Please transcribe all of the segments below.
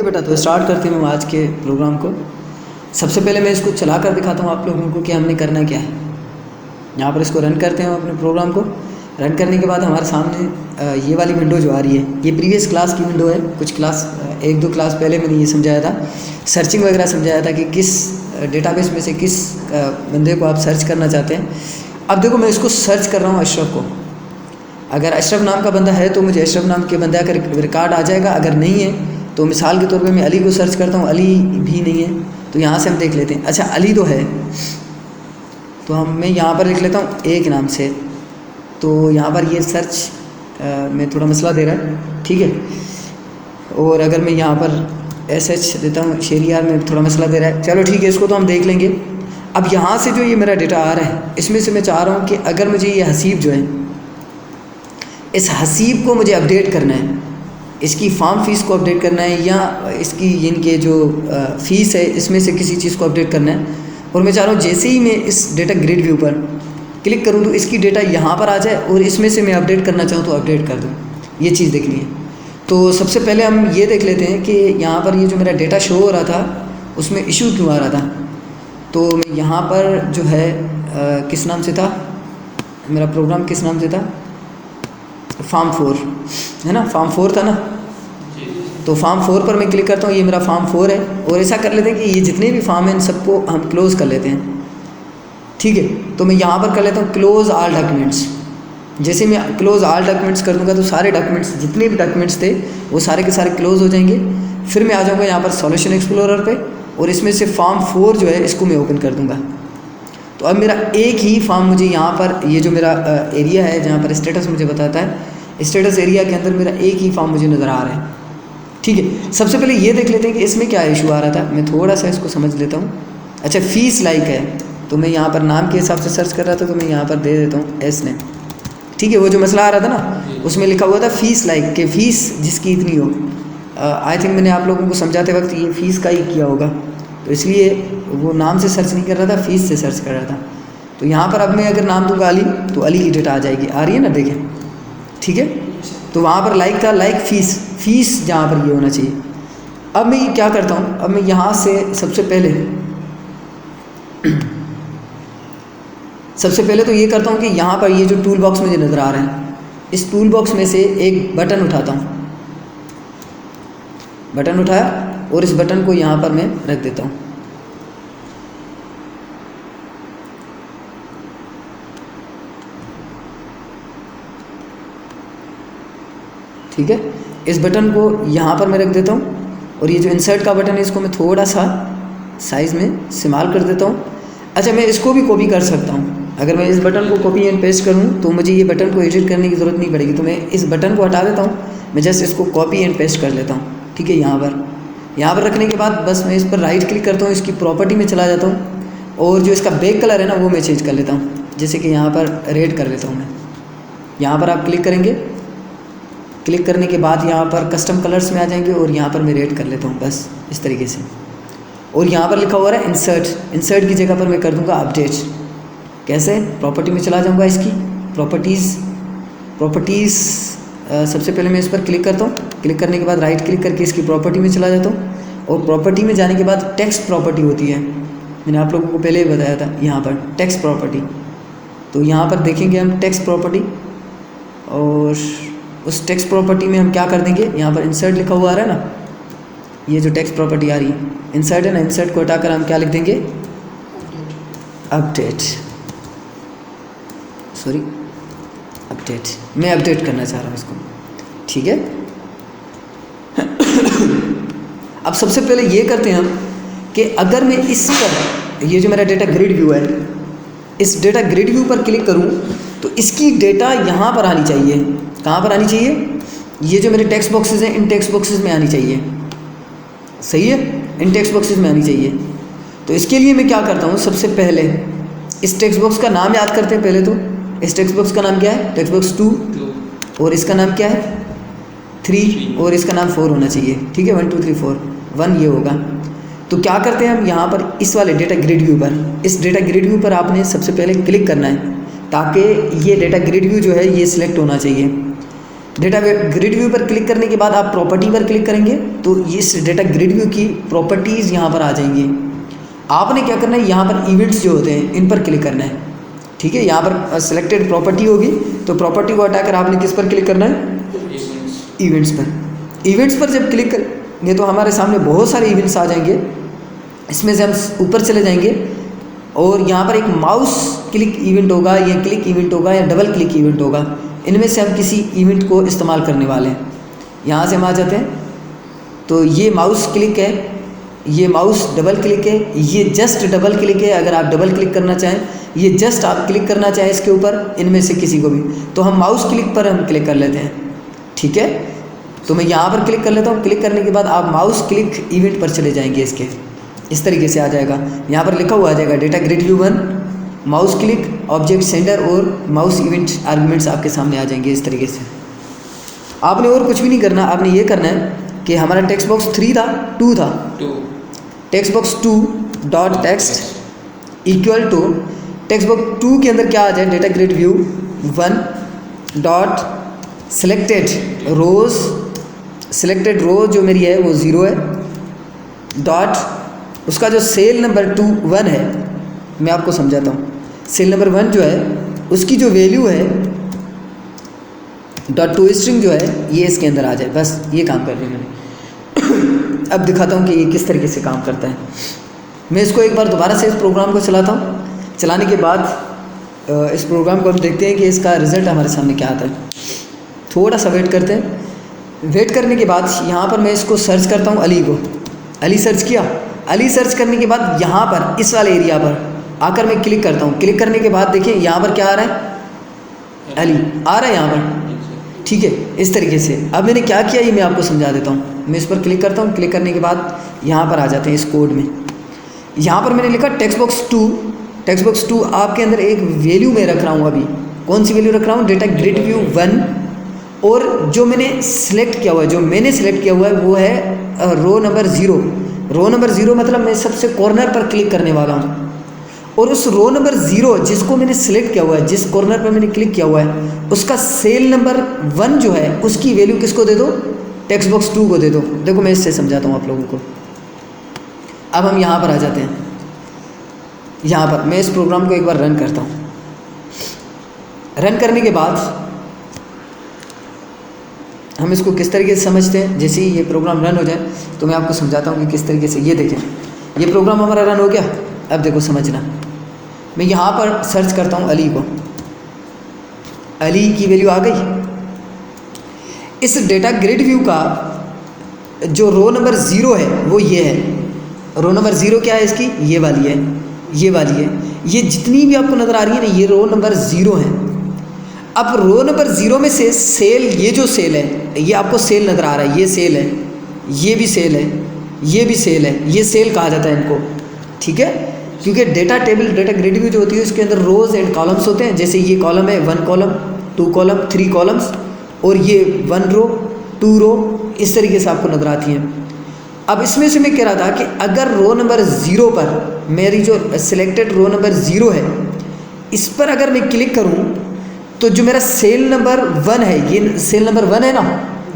बेटा तो स्टार्ट करते हैं हम आज के प्रोग्राम को। सबसे पहले मैं इसको चला कर दिखाता हूँ आप लोगों को कि हमने करना क्या है। यहाँ पर इसको रन करते हैं अपने प्रोग्राम को। रन करने के बाद हमारे सामने ये वाली विंडो जो आ रही है, ये प्रीवियस क्लास की विंडो है। कुछ क्लास एक दो क्लास पहले मैंने ये समझाया था, सर्चिंग वगैरह समझाया था कि किस डेटाबेस में से किस बंदे को आप सर्च करना चाहते हैं। अब देखो मैं इसको सर्च कर रहा हूँ अशरफ को। अगर अशरफ नाम का बंदा है तो मुझे अशरफ नाम के बंदा का रिकॉर्ड आ जाएगा। अगर नहीं है तो मिसाल के तौर पे मैं अली को सर्च करता हूँ, अली भी नहीं है तो यहाँ से हम देख लेते हैं। अच्छा अली तो है तो मैं यहाँ पर लिख लेता हूँ एक नाम से। तो यहाँ पर ये सर्च में थोड़ा मसला दे रहा है, ठीक है। और अगर मैं यहाँ पर SH देता हूँ शेरियार में थोड़ा मसला दे रहा है। चलो ठीक है, इसको तो हम देख लेंगे। अब यहाँ से जो ये मेरा डेटा आ रहा है इसमें से मैं चाह रहा हूँ कि अगर मुझे ये हसीब जो है, इस हसीब को मुझे अपडेट करना है, इसकी फार्म फीस को अपडेट करना है या इसकी इनके जो फ़ीस है इसमें से किसी चीज़ को अपडेट करना है। और मैं चाह रहा हूँ जैसे ही मैं इस डेटा ग्रिड व्यू पर क्लिक करूँ तो इसकी डेटा यहाँ पर आ जाए और इसमें से मैं अपडेट करना चाहूँ तो अपडेट कर दूँ। ये चीज़ देखनी है। तो सबसे पहले हम ये देख लेते हैं कि यहाँ पर ये जो मेरा डेटा शो हो रहा था उसमें इशू क्यों आ रहा था। तो मैं यहाँ पर जो है किस नाम से था मेरा प्रोग्राम, किस नाम से था, फार्म 4 है ना, फार्म 4 था ना। तो फार्म 4 पर मैं क्लिक करता हूँ, ये मेरा फार्म 4 है। और ऐसा कर लेते हैं कि ये जितने भी फार्म हैं इन सबको हम क्लोज़ कर लेते हैं, ठीक है। तो मैं यहाँ पर कर लेता हूँ क्लोज़ ऑल डॉक्यूमेंट्स। जैसे मैं क्लोज़ ऑल डॉक्यूमेंट्स कर दूँगा तो सारे डॉक्यूमेंट्स जितने भी डॉक्यूमेंट्स थे वो सारे के सारे क्लोज़ हो जाएंगे। फिर मैं आ जाऊँगा यहाँ पर सॉल्यूशन एक्सप्लोरर पे और इसमें से फार्म 4 जो है इसको मैं ओपन कर दूँगा। तो अब मेरा एक ही फार्म मुझे यहाँ पर, ये जो मेरा एरिया है जहाँ पर स्टेटस मुझे बताता है, स्टेटस एरिया के अंदर मेरा एक ही फार्म मुझे नज़र आ रहा है, ठीक है। सबसे पहले ये देख लेते हैं कि इसमें क्या इशू आ रहा था। मैं थोड़ा सा इसको समझ लेता हूँ। अच्छा फ़ीस लाइक है तो मैं यहाँ पर नाम के हिसाब से सर्च कर रहा था तो मैं यहाँ पर दे देता हूँ एस ने, ठीक है। वो जो मसला आ रहा था ना उसमें लिखा हुआ था फ़ीस लाइक के फ़ीस जिसकी इतनी हो। आई थिंक मैंने आप लोगों को समझाते वक्त ये फ़ीस का ही किया होगा, तो इसलिए वो नाम से सर्च नहीं कर रहा था, फ़ीस से सर्च कर रहा था। तो यहाँ पर अब मैं अगर नाम दूँगा अली तो अली की डेटा आ जाएगी, आ रही है ना, देखें, ठीक है। तो वहाँ पर लाइक था, लाइक फ़ीस जहाँ पर ये होना चाहिए। अब मैं ये क्या करता हूँ, अब मैं यहाँ से सबसे पहले तो ये करता हूँ कि यहाँ पर ये जो टूल बॉक्स मुझे नज़र आ रहा है इस टूल बॉक्स में से एक बटन उठाता हूँ। बटन उठाया और इस बटन को यहाँ पर मैं रख देता हूँ। ठीक है, इस बटन को यहाँ पर मैं रख देता हूँ और ये जो इंसर्ट का बटन है इसको मैं थोड़ा सा साइज़ में स्मॉल कर देता हूँ। अच्छा मैं इसको भी कॉपी कर सकता हूँ। अगर मैं इस बटन को कॉपी एंड पेस्ट करूँ तो मुझे ये बटन को एडिट करने की ज़रूरत नहीं पड़ेगी। तो मैं इस बटन को हटा देता हूँ, मैं जस्ट इसको कॉपी एंड पेस्ट कर लेता हूँ, ठीक है। यहाँ पर रखने के बाद बस मैं इस पर राइट क्लिक करता हूँ, इसकी प्रॉपर्टी में चला जाता हूँ और जो इसका बैक कलर है ना वो मैं चेंज कर लेता हूँ। जैसे कि यहाँ पर रेड कर लेता हूँ मैं। यहाँ पर आप क्लिक करेंगे, क्लिक करने के बाद यहाँ पर कस्टम कलर्स में आ जाएंगे और यहाँ पर मैं रेड कर लेता हूँ बस इस तरीके से। और यहाँ पर लिखा हुआ है इंसर्ट की जगह पर मैं कर दूँगा अपडेट। कैसे, प्रॉपर्टी में चला जाऊँगा, इसकी प्रॉपर्टीज़ सबसे पहले मैं इस पर क्लिक करता हूँ। क्लिक करने के बाद राइट क्लिक करके इसकी प्रॉपर्टी में चला जाता हूँ और प्रॉपर्टी में जाने के बाद टेक्स्ट प्रॉपर्टी होती है, मैंने आप लोगों को पहले ही बताया था। यहाँ पर टेक्स्ट प्रॉपर्टी, तो यहाँ पर देखेंगे हम टेक्स्ट प्रॉपर्टी और उस टेक्स्ट प्रॉपर्टी में हम क्या कर देंगे, यहाँ पर इंसर्ट लिखा हुआ आ रहा है ना, ये जो टेक्स्ट प्रॉपर्टी आ रही है इंसर्ट है ना, इंसर्ट को हटाकर हम क्या लिख देंगे, अपडेट। मैं अपडेट करना चाह रहा हूँ इसको, ठीक है। अब सबसे पहले ये करते हैं हम कि अगर मैं इस पर, ये जो मेरा डेटा ग्रिड व्यू है, इस डेटा ग्रिड व्यू पर क्लिक करूँ तो इसकी डेटा यहाँ पर आनी चाहिए। कहाँ पर आनी चाहिए, ये जो मेरे टेक्स्ट बॉक्सेस हैं इन टेक्स्ट बॉक्सेस में आनी चाहिए, सही है, इन टेक्स्ट बॉक्सेस में आनी चाहिए। तो इसके लिए मैं क्या करता हूँ, सबसे पहले इस टेक्स्ट बॉक्स का नाम याद करते हैं। पहले तो इस टेक्स्ट बॉक्स का नाम क्या है, टेक्स्ट बॉक्स 2 और इसका नाम क्या है 3 और इसका नाम 4 होना चाहिए, ठीक है। 1 2 3 4 1 ये होगा। तो क्या करते हैं हम यहाँ पर इस वाले डेटा ग्रिड व्यू पर, इस डेटा ग्रिड व्यू पर आपने सबसे पहले क्लिक करना है ताकि ये डेटा ग्रिड व्यू जो है ये सिलेक्ट होना चाहिए। डेटा ग्रिड व्यू पर क्लिक करने के बाद आप प्रॉपर्टी पर क्लिक करेंगे तो इस डेटा ग्रिड व्यू की प्रॉपर्टीज़ यहाँ पर आ जाएंगी। आपने क्या करना है, यहाँ पर इवेंट्स जो होते हैं इन पर क्लिक करना है। ठीक है, यहाँ पर सिलेक्टेड प्रॉपर्टी होगी तो प्रॉपर्टी को हटाकर आपने किस पर क्लिक करना है, इवेंट्स पर। इवेंट्स पर जब क्लिक करेंगे तो हमारे सामने बहुत सारे इवेंट्स आ जाएंगे। इसमें से हम ऊपर चले जाएंगे और यहाँ पर एक माउस क्लिक इवेंट होगा, या क्लिक इवेंट होगा, या डबल क्लिक इवेंट होगा। इनमें से हम किसी इवेंट को इस्तेमाल करने वाले हैं। यहाँ से हम आ जाते हैं तो ये माउस क्लिक है, ये माउस डबल क्लिक है, ये जस्ट डबल क्लिक है। अगर आप डबल क्लिक करना चाहें, ये जस्ट आप क्लिक करना चाहें इसके ऊपर, इनमें से किसी को भी, तो हम माउस क्लिक पर हम क्लिक कर लेते हैं। ठीक है, तो मैं यहाँ पर क्लिक कर लेता हूँ। क्लिक करने के बाद आप माउस क्लिक इवेंट पर चले जाएंगे। इसके इस तरीके से आ जाएगा, यहाँ पर लिखा हुआ आ जाएगा data grid view 1, mouse click, object sender और माउस इवेंट आर्गुमेंट्स आपके सामने आ जाएंगे इस तरीके से। आपने और कुछ भी नहीं करना, आपने ये करना है कि हमारा टेक्स्ट बॉक्स 3 था, 2 था, text box 2 dot text equal to text box 2 के अंदर क्या आ जाए, data grid view 1 dot selected rows, selected rows जो मेरी है वो 0 है, डॉट उसका जो सेल नंबर 1 है, मैं आपको समझाता हूँ। सेल नंबर 1 जो है उसकी जो वैल्यू है डॉट टू स्ट्रिंग जो है ये इसके अंदर आ जाए। बस ये काम कर रही है मैंने। अब दिखाता हूँ कि ये किस तरीके से काम करता है। मैं इसको एक बार दोबारा से इस प्रोग्राम को चलाता हूँ। चलाने के बाद इस प्रोग्राम को हम देखते हैं कि इसका रिज़ल्ट हमारे सामने क्या आता है। थोड़ा सा वेट करते हैं। वेट करने के बाद यहाँ पर मैं इसको सर्च करता हूँ, अली को। अली सर्च किया। अली सर्च करने के बाद यहाँ पर इस वाले एरिया पर आकर मैं क्लिक करता हूँ। क्लिक करने के बाद देखिए यहाँ पर क्या आ रहा है, अली आ रहा है यहाँ पर। ठीक है, इस तरीके से। अब मैंने क्या किया ये मैं आपको समझा देता हूँ। मैं इस पर क्लिक करता हूँ। क्लिक करने के बाद यहाँ पर आ जाते हैं इस कोड में। यहाँ पर मैंने लिखा टेक्स्ट बॉक्स 2। टेक्स्ट बॉक्स 2 आपके अंदर एक वैल्यू मैं रख रहा हूँ। अभी कौन सी वैल्यू रख रहा हूँ, डेटा ग्रिड व्यू 1। और जो मैंने सिलेक्ट किया हुआ है, जो मैंने सिलेक्ट किया हुआ है वो है रो नंबर 0। रो नंबर 0 मतलब मैं सबसे कॉर्नर पर क्लिक करने वाला हूँ। और उस रो नंबर 0 जिसको मैंने सिलेक्ट किया हुआ है, जिस कॉर्नर पर मैंने क्लिक किया हुआ है, उसका सेल नंबर 1 जो है उसकी वैल्यू किसको दे दो, टेक्स्ट बॉक्स 2 को दे दो। देखो मैं इससे समझाता हूँ आप लोगों को। अब हम यहाँ पर आ जाते हैं। यहाँ पर मैं इस प्रोग्राम को एक बार रन करता हूँ। रन करने के बाद हम इसको किस तरीके से समझते हैं। जैसे ही ये प्रोग्राम रन हो जाए तो मैं आपको समझाता हूँ कि किस तरीके से। ये देखें, ये प्रोग्राम हमारा रन हो गया। अब देखो समझना, मैं यहाँ पर सर्च करता हूँ अली को। अली की वैल्यू आ गई। इस डेटा ग्रिड व्यू का जो रो नंबर 0 है वो ये है। रो नंबर 0 क्या है इसकी, ये वाली है, ये वाली है। ये जितनी भी आपको नज़र आ रही है ना, ये रो नंबर 0 है। अब रो नंबर 0 में से सेल, ये जो सेल है, ये आपको सेल नज़र आ रहा है, ये सेल है, ये भी सेल है, ये भी सेल है। ये सेल कहा जाता है इनको। ठीक है, क्योंकि data table, data grid view जो होती है उसके अंदर रोज़ एंड कॉलम्स होते हैं। जैसे ये कॉलम है, 1 कॉलम, 2 कॉलम, 3 कॉलम्स, और ये 1 रो, 2 रो, इस तरीके से आपको नज़र आती हैं। अब इसमें से मैं कह रहा था कि अगर रो नंबर 0 पर, मेरी जो सिलेक्टेड रो नंबर 0 है, इस पर अगर मैं क्लिक करूं तो जो मेरा सेल नंबर 1 है, ये सेल नंबर 1 है ना,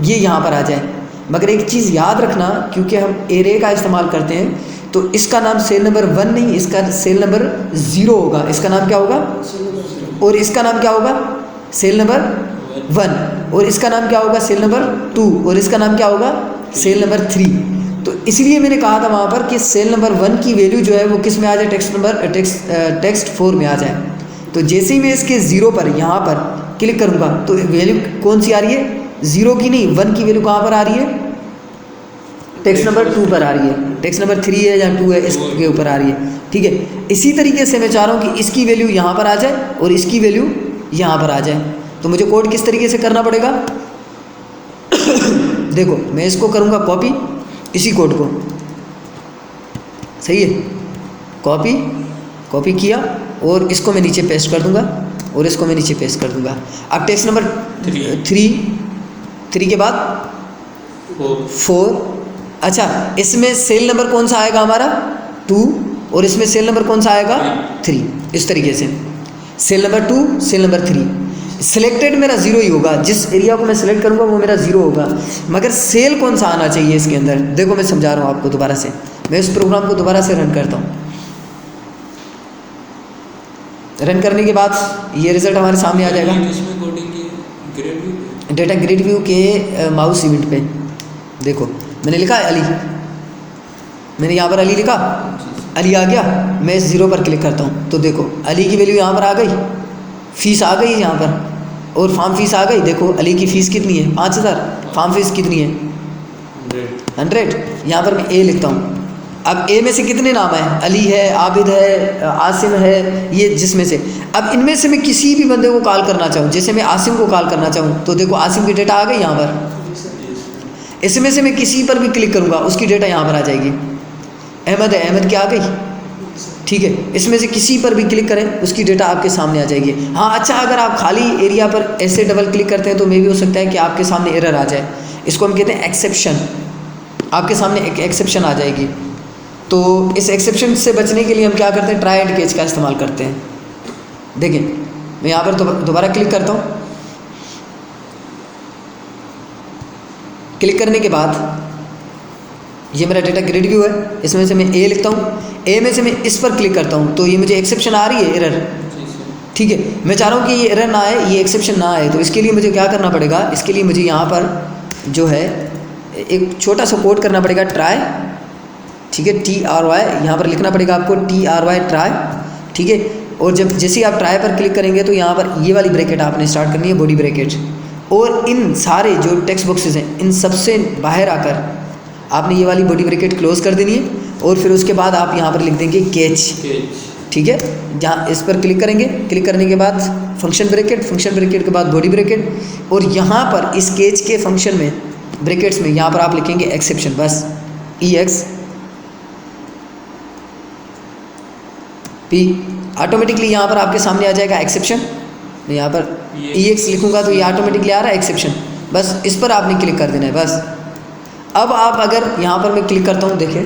ये यहाँ पर आ जाए। मगर एक चीज़ याद रखना, क्योंकि हम एरे का इस्तेमाल करते हैं तो इसका नाम सेल नंबर 1 नहीं, इसका सेल नंबर 0 होगा। इसका नाम क्या होगा, और इसका नाम क्या होगा, सेल नंबर 1। और इसका नाम क्या होगा, सेल नंबर 2। और इसका नाम क्या होगा, सेल नंबर 3। तो इसलिए मैंने कहा था वहाँ पर कि सेल नंबर 1 की वैल्यू जो है वो किस में आ जाए, टेक्स्ट 4 में आ जाए। तो जैसे ही मैं इसके 0 पर यहाँ पर क्लिक करूँगा तो वैल्यू कौन सी आ रही है, 0 की नहीं, 1 की वैल्यू कहाँ पर आ रही है, टेक्स्ट नंबर 2 पर आ रही है। टेक्स्ट नंबर 3 है या 2 है, इसके ऊपर आ रही है। ठीक है, इसी तरीके से मैं चाह रहा हूँ कि इसकी वैल्यू यहाँ पर आ जाए और इसकी वैल्यू यहाँ पर आ जाए। तो मुझे कोड किस तरीके से करना पड़ेगा देखो, मैं इसको करूँगा कॉपी, इसी कोड को, सही है, कॉपी किया और इसको मैं नीचे पेस्ट कर दूंगा और इसको मैं नीचे पेस्ट कर दूंगा। अब टेक्स्ट नंबर 3 के बाद 4। अच्छा, इसमें सेल नंबर कौन सा आएगा हमारा, 2, और इसमें सेल नंबर कौन सा आएगा, 3। इस तरीके से cell number 2, cell number 3। Selected मेरा ज़ीरो ही होगा, जिस एरिया को मैं सिलेक्ट करूँगा वो मेरा ज़ीरो होगा, मगर सेल कौन सा आना चाहिए इसके अंदर। देखो मैं समझा रहा हूँ आपको दोबारा से, मैं इस प्रोग्राम को दोबारा से रन करता हूँ। रन करने के बाद ये रिज़ल्ट हमारे सामने आ जाएगा। डेटा ग्रिड व्यू के माउस इवेंट पे देखो मैंने लिखा है अली, मैंने यहाँ पर अली लिखा, अली आ गया, मैं इस ज़ीरो पर क्लिक करता हूँ तो देखो अली की वैल्यू यहाँ पर आ गई, फ़ीस आ गई यहाँ पर और फार्म फीस आ गई। देखो अली की फ़ीस कितनी है 5000, फार्म फीस कितनी है 100। यहाँ पर मैं ए लिखता हूँ। अब ए में से कितने नाम हैं, अली है, आबिद है, आसिम है, ये जिसमें से, अब इनमें से मैं किसी भी बंदे को कॉल करना चाहूँ, जैसे मैं आसिम को कॉल करना चाहूँ तो देखो आसिम की डेटा आ गई यहाँ पर। इसमें से मैं किसी पर भी क्लिक करूँगा उसकी डेटा यहाँ पर आ जाएगी। अहमद है, अहमद की आ गई, ठीक है। इसमें से किसी पर भी क्लिक करें उसकी डेटा आपके सामने आ जाएगी। हाँ अच्छा, अगर आप खाली एरिया पर ऐसे डबल क्लिक करते हैं तो मे भी हो सकता है कि आपके सामने एरर आ जाए, इसको हम कहते हैं एक्सेप्शन। आपके सामने एक एक्सेप्शन आ जाएगी, तो इस एक्सेप्शन से बचने के लिए हम क्या करते हैं, ट्राई एंड कैच का इस्तेमाल करते हैं। देखें मैं यहाँ पर दोबारा क्लिक करता हूँ। क्लिक करने के बाद ये मेरा डेटा ग्रिड व्यू है, इसमें से मैं ए लिखता हूँ, ए में से मैं इस पर क्लिक करता हूँ तो ये मुझे एक्सेप्शन आ रही है, एरर, ठीक है। मैं चाह रहा हूँ कि ये एरर ना आए, ये एक्सेप्शन ना आए, तो इसके लिए मुझे क्या करना पड़ेगा, इसके लिए मुझे यहाँ पर जो है एक छोटा सा कोड करना पड़ेगा, ट्राई, ठीक है, TRY यहाँ पर लिखना पड़ेगा आपको, TRY ट्राई, ठीक है। और जब जैसे ही आप ट्राई पर क्लिक करेंगे तो यहाँ पर ये वाली ब्रैकेट आपने स्टार्ट करनी है, बॉडी ब्रैकेट, और इन सारे जो टेक्स्ट बॉक्सेस हैं इन सबसे बाहर आकर आपने ये वाली बॉडी ब्रैकेट क्लोज कर देनी है, और फिर उसके बाद आप यहाँ पर लिख देंगे कैच, ठीक है। जहाँ इस पर क्लिक करेंगे, क्लिक करने के बाद फंक्शन ब्रैकेट, फंक्शन ब्रैकेट के बाद बॉडी ब्रैकेट, और यहाँ पर इस कैच के फंक्शन में ब्रैकेट्स में यहाँ पर आप लिखेंगे एक्सेप्शन, बस EX P, ऑटोमेटिकली यहाँ पर आपके सामने आ जाएगा एक्सेप्शन। मैं यहाँ पर EX लिखूँगा तो ये ऑटोमेटिकली आ रहा है एक्सेप्शन, बस इस पर आपने क्लिक कर देना है बस। अब आप अगर यहाँ पर मैं क्लिक करता हूँ, देखें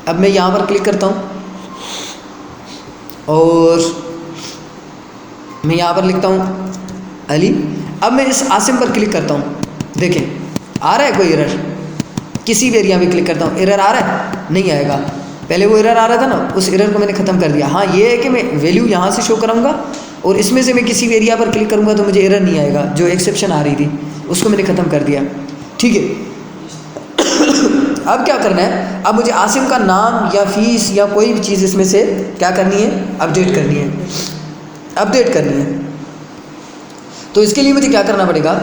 अब मैं यहाँ पर क्लिक करता हूँ और मैं यहाँ पर लिखता हूँ अली। अब मैं इस आसिम पर क्लिक करता हूँ, देखें आ रहा है कोई एरर, किसी भी एरिया में क्लिक करता हूँ एरर आ रहा है, नहीं आएगा। पहले वो एरर आ रहा था ना, उस एरर को मैंने ख़त्म कर दिया। हाँ ये है कि मैं वैल्यू यहाँ से शो कराऊंगा और इसमें से मैं किसी भी एरिया पर क्लिक करूँगा तो मुझे एरर नहीं आएगा, जो एक्सेप्शन आ रही थी उसको मैंने ख़त्म कर दिया, ठीक है। अब क्या करना है, अब मुझे आसिम का नाम या फीस या कोई भी चीज़ इसमें से क्या करनी है, अपडेट करनी है, अपडेट करनी है। तो इसके लिए मुझे क्या करना पड़ेगा,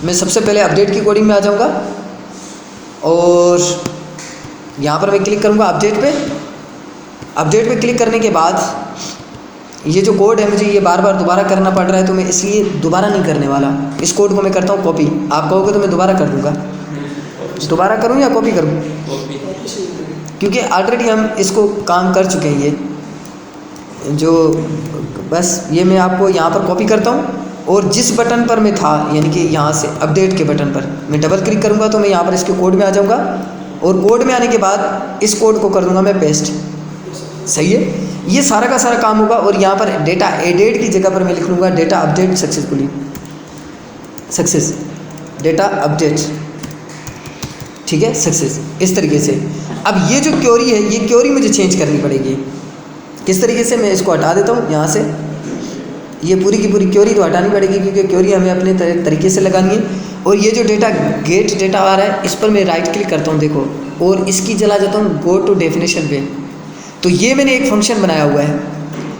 मैं सबसे पहले अपडेट की कोडिंग में आ जाऊँगा और यहाँ पर मैं क्लिक करूँगा अपडेट पे। अपडेट पे क्लिक करने के बाद ये जो कोड है मुझे ये बार बार दोबारा करना पड़ रहा है, तो मैं इसलिए दोबारा नहीं करने वाला। इस कोड को मैं करता हूँ कॉपी, आप कहोगे तो मैं दोबारा कर दूँगा। दोबारा करूँ या कॉपी करूँ, क्योंकि ऑलरेडी हम इसको काम कर चुके हैं। ये जो बस ये मैं आपको यहाँ पर कॉपी करता हूँ और जिस बटन पर मैं था, यानी कि यहाँ से अपडेट के बटन पर मैं डबल क्लिक करूँगा तो मैं यहाँ पर इसके कोड में आ जाऊँगा और कोड में आने के बाद इस कोड को कर दूँगा मैं पेस्ट, सही है। ये सारा का सारा काम होगा और यहाँ पर डेटा एडेड की जगह पर मैं लिख लूँगा data update successfully, success data update, ठीक है, सक्सेस, इस तरीके से। अब ये जो क्वेरी है ये क्वेरी मुझे चेंज करनी पड़ेगी। किस तरीके से, मैं इसको हटा देता हूँ यहाँ से, ये पूरी की पूरी क्वेरी तो हटानी पड़ेगी क्योंकि क्वेरी हमें अपने तरीके से लगानी है। और ये जो डेटा गेट डेटा आ रहा है इस पर मैं राइट क्लिक करता हूँ, देखो, और इसकी चला जाता हूँ गो टू डेफिनेशन पे। तो ये मैंने एक फंक्शन बनाया हुआ है,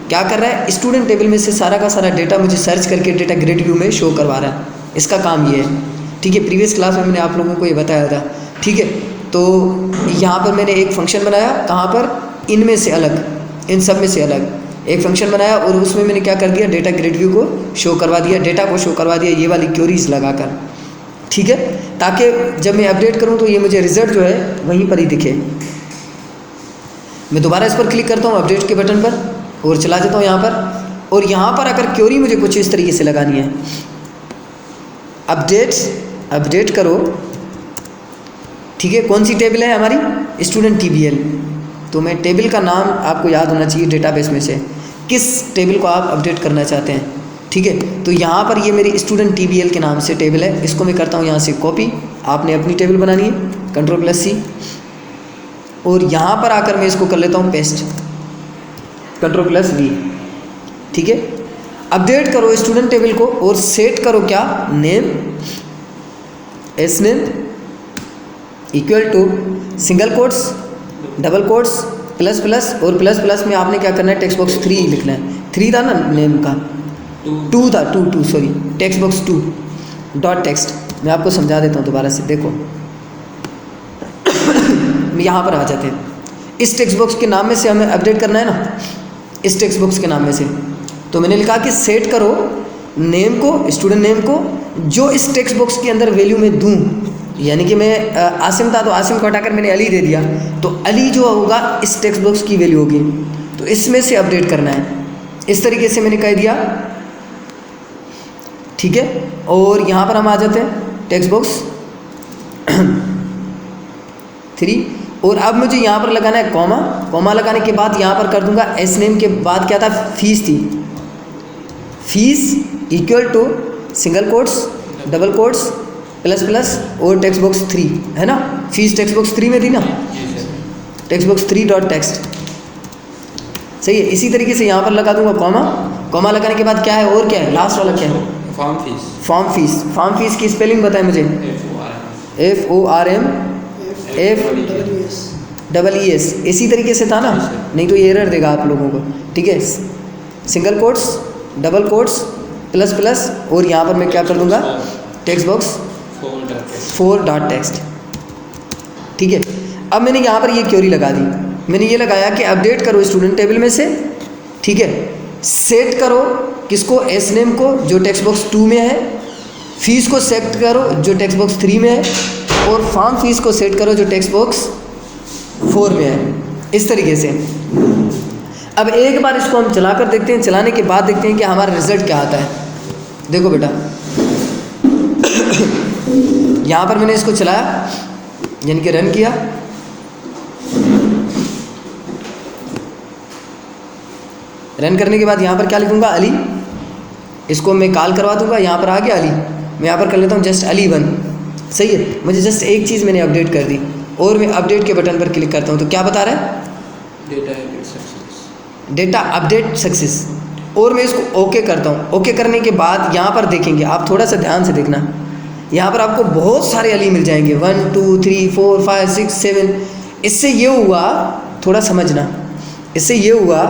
क्या कर रहा है, स्टूडेंट टेबल में से सारा का सारा डेटा मुझे सर्च करके डेटा ग्रिड व्यू में शो करवा रहा है। इसका काम ये है, ठीक है। प्रीवियस क्लास में मैंने आप लोगों को ये बताया था, ठीक है। तो यहाँ पर मैंने एक फंक्शन बनाया, कहाँ पर, इनमें से अलग, इन सब में से अलग एक फंक्शन बनाया और उसमें मैंने क्या कर दिया, डेटा ग्रिड व्यू को शो करवा दिया, डेटा को शो करवा दिया ये वाली क्वेरीज लगाकर, ठीक है, ताकि जब मैं अपडेट करूँ तो ये मुझे रिजल्ट जो है वहीं पर ही दिखे। मैं दोबारा इस पर क्लिक करता हूँ अपडेट के बटन पर और चला जाता हूँ यहाँ पर, और यहाँ पर अगर क्वेरी मुझे कुछ इस तरीके से लगानी है, अपडेट करो, ठीक है। कौन सी टेबल है हमारी, स्टूडेंट TBL, तो मैं टेबल का नाम आपको याद होना चाहिए डेटाबेस में से, किस टेबल को आप अपडेट करना चाहते हैं। ठीक है, तो यहाँ पर ये मेरी स्टूडेंट TBL के नाम से टेबल है, इसको मैं करता हूँ यहाँ से कॉपी। आपने अपनी टेबल बनानी है, Ctrl+C, और यहाँ पर आकर मैं इसको कर लेता हूँ पेस्ट, Ctrl+V। ठीक है, अपडेट करो स्टूडेंट टेबल को और सेट करो क्या, name, SNAME equal to single quotes, double quotes, plus plus, और प्लस प्लस में आपने क्या करना है, टेक्स्ट बॉक्स 3 लिखना है। 3 था ना नेम का, 2 था, 2 sorry, text box 2 dot text. मैं आपको समझा देता हूँ दोबारा से, देखो यहाँ पर आ जाते हैं। इस टेक्स्ट बॉक्स के नाम में से हमें अपडेट करना है ना, इस टेक्स्ट बॉक्स के नाम में से, तो मैंने लिखा कि सेट करो नेम को, स्टूडेंट नेम को, जो इस टेक्स्ट बॉक्स के अंदर वैल्यू में दूँ। यानी कि मैं आसिम था तो आसिम को हटाकर मैंने अली दे दिया, तो अली जो होगा इस टेक्स्ट बॉक्स की वैल्यू होगी, तो इसमें से अपडेट करना है। इस तरीके से मैंने कह दिया। ठीक है, और यहाँ पर हम आ जाते हैं टेक्स्ट बॉक्स 3, और अब मुझे यहाँ पर लगाना है कॉमा। कॉमा लगाने के बाद यहाँ पर कर दूंगा SNAME के बाद क्या था, फीस थी, fees equal to single quotes, double quotes, plus plus, और टेक्स्ट बॉक्स 3 है ना, फीस टेक्स्ट बॉक्स 3 में थी ना, टेक्स्ट बॉक्स 3 डॉट टेक्स्ट। सही है, इसी तरीके से यहाँ पर लगा दूंगा कॉमा। कॉमा लगाने के बाद क्या है, और क्या है, लास्ट वाला क्या है, form fees. Form fees. Form fees की स्पेलिंग बताएं मुझे, FORM FEES। इसी तरीके से था ना, नहीं तो ये एरर देगा आप लोगों को। ठीक है, single quotes, double quotes, plus plus, और यहाँ पर मैं क्या कर दूंगा, टेक्स्ट बॉक्स 4 डॉट टेक्स्ट। ठीक है, अब मैंने यहाँ पर ये क्वेरी लगा दी, मैंने ये लगाया कि अपडेट करो स्टूडेंट टेबल में से। ठीक है, सेट करो किसको, SNAME को जो टेक्स्ट बॉक्स 2 में है, फीस को सेट करो जो टेक्स्ट बॉक्स 3 में है, और फॉर्म फीस को सेट करो जो टेक्स्ट बॉक्स 4 में है। इस तरीके से अब एक बार इसको हम चला कर देखते हैं, चलाने के बाद देखते हैं कि हमारा रिजल्ट क्या आता है। देखो बेटा, यहाँ पर मैंने इसको चलाया, यानी कि रन किया, रन करने के बाद यहाँ पर क्या लिखूँगा, अली। इसको मैं कॉल करवा दूँगा, यहाँ पर आ गया अली। मैं यहाँ पर कर लेता हूँ जस्ट अली 1। सही है, मुझे जस्ट एक चीज़ मैंने अपडेट कर दी, और मैं अपडेट के बटन पर क्लिक करता हूँ तो क्या बता रहा है, डेटा अपडेट सक्सेस। और मैं इसको ओके करता हूँ। ओके करने के बाद यहाँ पर देखेंगे, आप थोड़ा सा ध्यान से देखना, यहाँ पर आपको बहुत सारे अली मिल जाएंगे, 1 2 3 4 5 6 7। इससे ये हुआ, थोड़ा समझना, इससे ये हुआ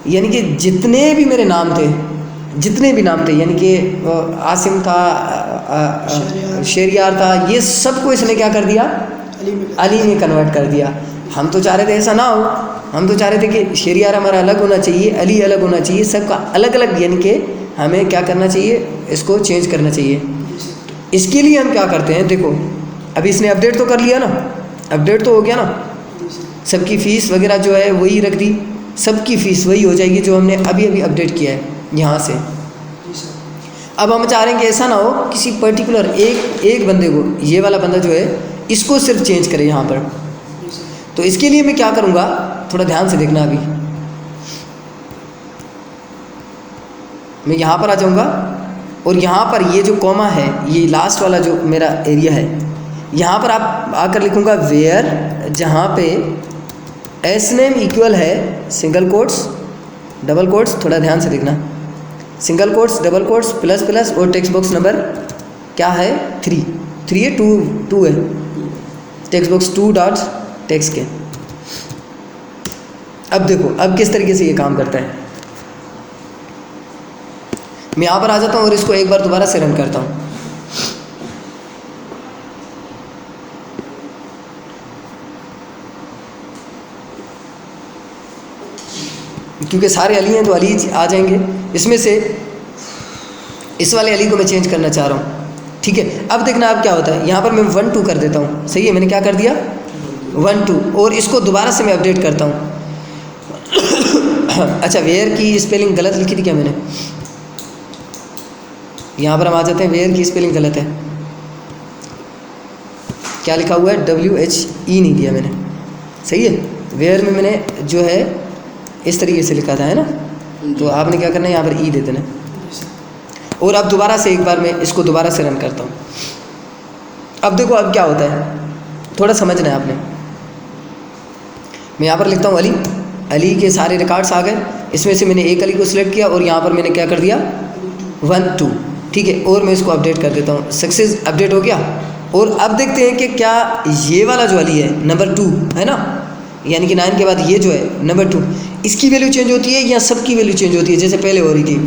यानी कि जितने भी मेरे नाम थे, जितने भी नाम थे, यानी कि आसिम था, शेरियार था, ये सबको इसने क्या कर दिया, अली में कन्वर्ट कर दिया। हम तो चाह रहे थे ऐसा ना हो, हम तो चाह रहे थे कि शेरियार हमारा अलग होना चाहिए, अली अलग होना चाहिए, सबका अलग अलग, यानी कि हमें क्या करना चाहिए, इसको चेंज करना चाहिए। इसके लिए हम क्या करते हैं, देखो अभी इसने अपडेट तो कर लिया ना, अपडेट तो हो गया ना, सबकी फ़ीस वगैरह जो है वही रख दी, सबकी फ़ीस वही हो जाएगी जो हमने अभी अभी अपडेट किया है यहाँ से। अब हम चाह रहे हैं कि ऐसा ना हो, किसी पर्टिकुलर एक बंदे को, ये वाला बंदा जो है इसको सिर्फ चेंज करें यहाँ पर। तो इसके लिए मैं क्या करूँगा, थोड़ा ध्यान से देखना। अभी मैं यहाँ पर आ जाऊँगा, और यहाँ पर ये जो कॉमा है, ये लास्ट वाला जो मेरा एरिया है, यहाँ पर आप आकर लिखूँगा वेयर, जहाँ पे SNAME इक्वल है सिंगल कोट्स, डबल कोट्स, थोड़ा ध्यान से देखना, single quotes, double quotes, plus plus, और टेक्स्ट बॉक्स नंबर क्या है, 3 है, 2 है, टेक्स्ट बॉक्स 2 डॉट टेक्स्ट के। अब देखो अब किस तरीके से ये काम करता है। मैं यहाँ पर आ जाता हूँ और इसको एक बार दोबारा से रन करता हूँ। क्योंकि सारे अली हैं तो अली आ जाएंगे। इसमें से इस वाले अली को मैं चेंज करना चाह रहा हूँ। ठीक है, अब देखना अब क्या होता है। यहाँ पर मैं 1 2 कर देता हूँ। सही है, मैंने क्या कर दिया 1 2, और इसको दोबारा से मैं अपडेट करता हूँ। अच्छा, वेयर की स्पेलिंग गलत लिखी थी क्या मैंने? यहाँ पर हम आ जाते हैं, वेयर की स्पेलिंग गलत है। क्या लिखा हुआ है, WHE नहीं दिया मैंने। सही है, वेयर में मैंने जो है इस तरीके से लिखा था, है ना, तो आपने क्या करना है, यहाँ पर ई दे देना है। और अब दोबारा से एक बार मैं इसको दोबारा से रन करता हूँ। अब देखो अब क्या होता है, थोड़ा समझना है आपने। मैं यहाँ पर लिखता हूँ अली, अली के सारे रिकॉर्ड्स आ गए, इसमें से मैंने एक अली को सिलेक्ट किया और यहाँ पर मैंने क्या कर दिया 1 2, ठीक है। और मैं इसको अपडेट कर देता हूँ, सक्सेस अपडेट हो गया। और अब देखते हैं कि क्या ये वाला जो अली है नंबर 2 है ना, यानी कि 9 के बाद ये जो है नंबर 2, इसकी वैल्यू चेंज होती है या सबकी वैल्यू चेंज होती है जैसे पहले हो रही थी।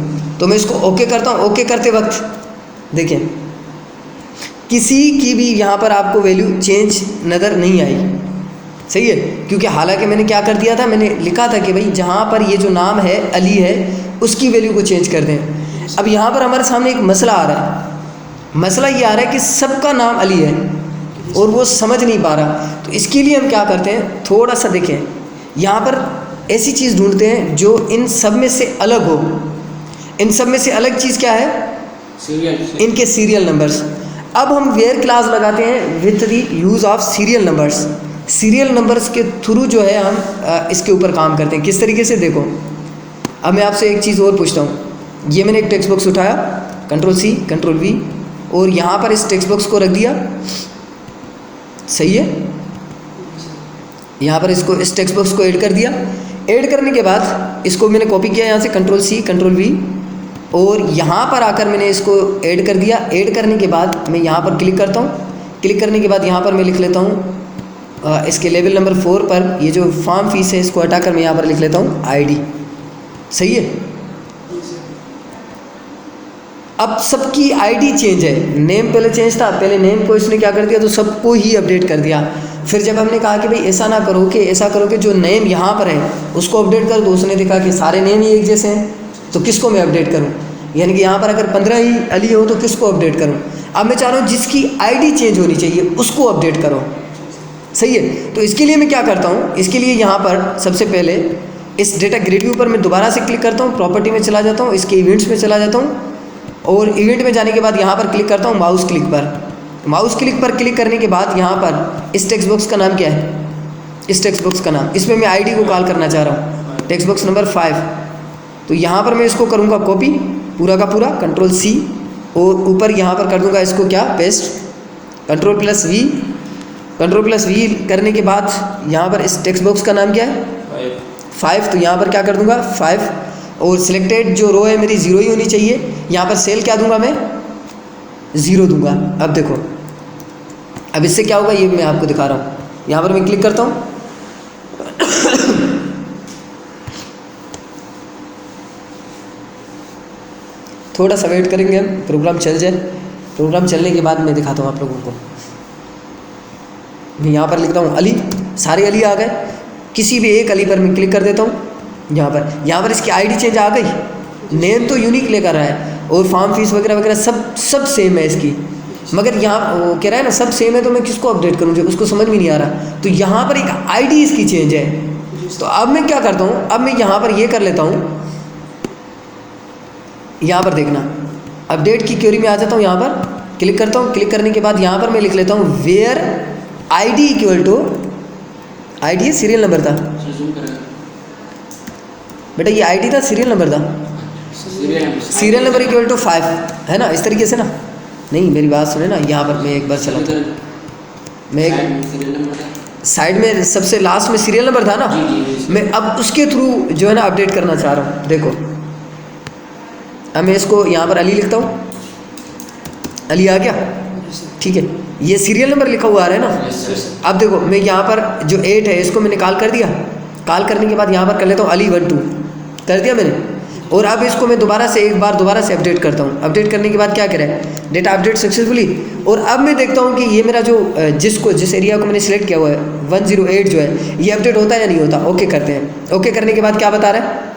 तो मैं इसको ओके करता हूँ। ओके करते वक्त देखें किसी की भी यहाँ पर आपको वैल्यू चेंज नज़र नहीं आई, सही है, क्योंकि हालांकि मैंने क्या कर दिया था, मैंने लिखा था कि भाई जहाँ पर ये जो नाम है अली है उसकी वैल्यू को चेंज कर दें। अब यहाँ पर हमारे सामने एक मसला आ रहा है, मसला ये आ रहा है कि सबका नाम अली है और वो समझ नहीं पा रहा। तो इसके लिए हम क्या करते हैं, थोड़ा सा देखें, यहाँ पर ऐसी चीज़ ढूंढते हैं जो इन सब में से अलग हो। इन सब में से अलग चीज़ क्या है, इनके सीरियल नंबर्स। अब हम वेयर क्लास लगाते हैं with the use of serial numbers. Serial numbers के थ्रू जो है हम इसके ऊपर काम करते हैं। किस तरीके से, देखो अब मैं आपसे एक चीज़ और पूछता हूँ। ये मैंने एक टेक्स्ट बॉक्स उठाया, Ctrl+C Ctrl+V, और यहाँ पर इस टेक्स्ट बॉक्स को रख दिया, सही है। यहाँ पर इसको इस टेक्स्ट बॉक्स को ऐड कर दिया। ऐड करने के बाद इसको मैंने कॉपी किया यहाँ से Ctrl+C Ctrl+V, और यहाँ पर आकर मैंने इसको ऐड कर दिया। ऐड करने के बाद मैं यहाँ पर क्लिक करता हूँ। क्लिक करने के बाद यहाँ पर मैं लिख लेता हूँ इसके लेवल नंबर 4 पर ये जो फॉर्म फीस है इसको हटाकर मैं यहाँ पर लिख लेता हूँ ID, सही है। अब सबकी ID चेंज है, नेम पहले चेंज था, पहले नेम को इसने क्या कर दिया, तो सबको ही अपडेट कर दिया। फिर जब हमने कहा कि भाई ऐसा ना करो कि ऐसा करो कि जो नेम यहाँ पर है उसको अपडेट कर दो, उसने देखा कि सारे नेम ही एक जैसे हैं, तो किसको मैं अपडेट करूँ, यानी कि यहाँ पर अगर 15 ही अली हो तो किसको अपडेट करूँ। अब मैं चाह रहा हूँ जिसकी ID चेंज होनी चाहिए उसको अपडेट करो, सही है। तो इसके लिए मैं क्या करता हूँ, इसके लिए यहाँ पर सबसे पहले इस डेटा ग्रिड व्यू पर मैं दोबारा से क्लिक करता हूँ, प्रॉपर्टी में चला जाता हूँ, इसके इवेंट्स में चला जाता हूँ, और इवेंट में जाने के बाद यहाँ पर क्लिक करता हूँ माउस क्लिक पर। माउस क्लिक पर क्लिक करने के बाद यहाँ पर इस टेक्स्ट बॉक्स का नाम क्या है, इस टेक्स्ट बॉक्स का नाम, इसमें मैं ID को कॉल करना चाह रहा हूँ, टेक्स्ट बॉक्स नंबर 5। तो यहाँ पर मैं इसको करूँगा कॉपी पूरा का पूरा, Ctrl+C, और ऊपर यहाँ पर कर दूँगा इसको क्या, पेस्ट, Ctrl+V। Ctrl+V करने के बाद यहाँ पर इस टेक्स्ट बॉक्स का नाम क्या है, 5। तो यहाँ पर क्या कर दूँगा 5, और सिलेक्टेड जो रो है मेरी 0 ही होनी चाहिए। यहाँ पर सेल क्या दूंगा मैं, 0 दूंगा। अब देखो अब इससे क्या होगा ये मैं आपको दिखा रहा हूँ। यहाँ पर मैं क्लिक करता हूँ थोड़ा सा वेट करेंगे हम, प्रोग्राम चल जाए। प्रोग्राम चलने के बाद मैं दिखाता हूँ आप लोगों को। मैं यहाँ पर लिखता हूँ अली, सारे अली आ गए। किसी भी एक अली पर मैं क्लिक कर देता हूँ। यहाँ पर इसकी ID चेंज आ गई, नेम तो यूनिक लेकर आया है, और फॉर्म फीस वगैरह वगैरह सब सेम है इसकी, मगर यहाँ वो कह रहा है ना सब सेम है, तो मैं किसको अपडेट करूँ, जो उसको समझ में नहीं आ रहा। तो यहाँ पर एक ID इसकी चेंज है। तो अब मैं क्या करता हूँ, अब मैं यहाँ पर ये कर लेता हूँ, यहाँ पर देखना अपडेट की क्वेरी में आ जाता हूँ। यहाँ पर क्लिक करता हूँ। क्लिक करने के बाद यहाँ पर मैं लिख लेता हूँ where ID equal to, ID है सीरियल नंबर था बेटा, ये ID था सीरियल नंबर था, सीरियल नंबर इक्वल टू 5 है ना, इस तरीके से ना। नहीं मेरी बात सुने ना, यहाँ पर मैं एक बार चला, मैं साइड में सबसे लास्ट में सीरियल नंबर था ना, मैं अब उसके थ्रू जो है ना अपडेट करना चाह रहा हूँ। देखो अब मैं इसको यहाँ पर अली लिखता हूँ, अली आ गया, ठीक है। ये सीरियल नंबर लिखा हुआ आ रहा है ना। अब देखो मैं यहाँ पर जो 8 है इसको मैंने कॉल कर दिया। कॉल करने के बाद यहाँ पर कर लेता हूँ अली 1 2 कर दिया मैंने, और अब इसको मैं दोबारा से एक बार दोबारा से अपडेट करता हूँ। अपडेट करने के बाद क्या करें, डेटा अपडेट सक्सेसफुली। और अब मैं देखता हूँ कि ये मेरा जो जिस एरिया को मैंने सिलेक्ट किया हुआ है 108 जो है, ये अपडेट होता है या नहीं होता। ओके करते हैं। ओके करने के बाद क्या बता रहा है,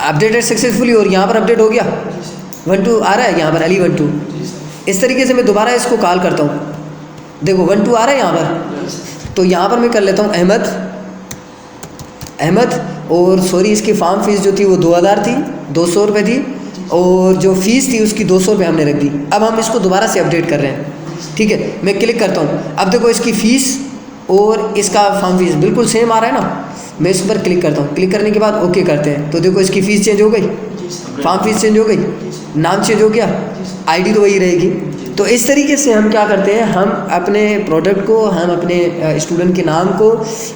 अपडेटेड सक्सेसफुली, और यहाँ पर अपडेट हो गया 1 2 आ रहा है यहाँ पर अली 1 2। इस तरीके से मैं दोबारा इसको कॉल करता हूँ। देखो 1 2 आ रहा है यहाँ पर। तो यहाँ पर मैं कर लेता हूँ अहमद, और सॉरी इसकी फार्म फीस जो थी वो 2000 थी, 200 रुपये थी, और जो फीस थी उसकी 200 रुपये हमने रख दी। अब हम इसको दोबारा से अपडेट कर रहे हैं, ठीक है। मैं क्लिक करता हूँ। अब देखो इसकी फ़ीस और इसका फार्म फीस बिल्कुल सेम आ रहा है ना। मैं इस पर क्लिक करता हूँ। क्लिक करने के बाद ओके करते हैं तो देखो इसकी फ़ीस चेंज हो गई, फॉर्म फीस चेंज हो गई, नाम चेंज हो गया, आईडी तो वही रहेगी। तो इस तरीके से हम क्या करते हैं, हम अपने प्रोडक्ट को, हम अपने स्टूडेंट के नाम को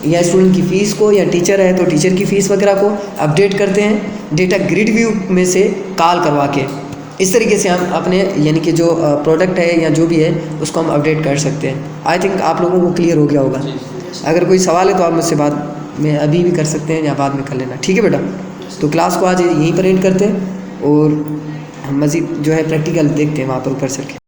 या स्टूडेंट की फ़ीस को, या टीचर है तो टीचर की फ़ीस वगैरह को अपडेट करते हैं डेटा ग्रिड व्यू में से कॉल करवा के। इस तरीके से हम अपने यानी कि जो प्रोडक्ट है या जो भी है उसको हम अपडेट कर सकते हैं। आई थिंक आप लोगों को क्लियर हो गया होगा। अगर कोई सवाल है तो आप मुझसे बाद में अभी भी कर सकते हैं या बाद में कर लेना, ठीक है बेटा। तो क्लास को आज यहीं पर एंड करते हैं और हम मज़ीद जो है प्रैक्टिकल देखते हैं वहाँ पर ऊपर चल के।